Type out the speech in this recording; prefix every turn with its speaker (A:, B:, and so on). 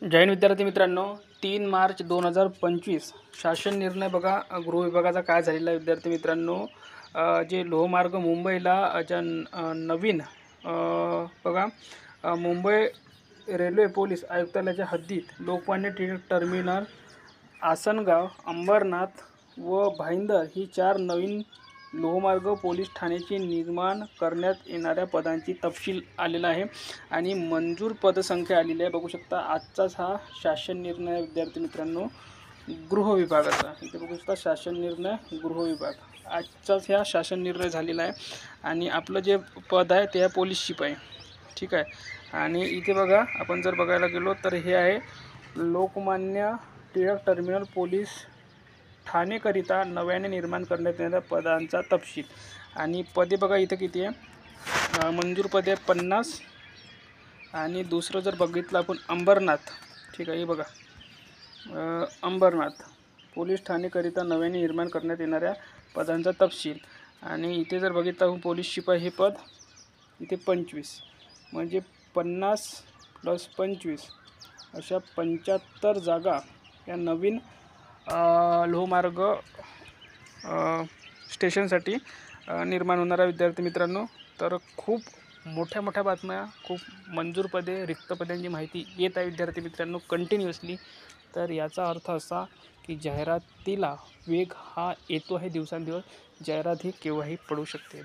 A: जय हिंद विद्यार्थी मित्रांनो, 3 मार्च 2025 शासन निर्णय बघा. गृह विभागाचा काय झालेला आहे विद्यार्थी मित्रांनो. जे लोहमार्ग मुंबईला नवीन बघा, मुंबई रेल्वे पोलीस आयुक्तालयाच्या हद्दीत लोकमान्य टिळक टर्मिनल, आसनगाव, अंबरनाथ व भाईंदर ही 4 नवीन लोहमार्ग पोलीस ठाण्याची निर्माण करण्यात येणाऱ्या पदांची तपशील आलेला आहे आणि मंजूर पदसंख्या आलेली आहे. बघू शकता आजचाच हा शासन निर्णय विद्यार्थी मित्रांनो गृह विभागाचा. इथे बघू शकता शासन निर्णय गृह विभाग, आजचाच ह्या शासन निर्णय झालेला आहे. आणि आपलं जे पद आहे ते आहे पोलीस शिपाई, ठीक आहे. आणि इथे बघा, आपण जर बघायला गेलो तर हे आहे लोकमान्य टिळक टर्मिनल पोलीस ठाणेकरिता नव्याने निर्माण करण्यात येणाऱ्या पदांचा तपशील. आणि पदे बघा इथे किती आहे. मंजूर पदे 50. आणि दुसरं जर बघितलं आपण अंबरनाथ, ठीक आहे. हे बघा, अंबरनाथ पोलीस ठाणेकरिता नव्याने निर्माण करण्यात येणाऱ्या पदांचा तपशील. आणि इथे जर बघितलं आपण पोलीस शिपाई हे पद इथे 25, म्हणजे 50 + 25 अशा 75 जागा या नवीन लोहमार्ग स्टेशनसाठी निर्माण होणाऱ्या विद्यार्थी मित्रांनो. तर खूप मोठ्या बातम्या, खूप मंजूर पदे, रिक्त पदांची माहिती येत आहे विद्यार्थी मित्रांनो कंटिन्युअसली. तर याचा अर्थ असा की जाहिरातीला वेग हा येतो आहे दिवसांदिवस. जाहिरात ही केव्हाही पडू शकते.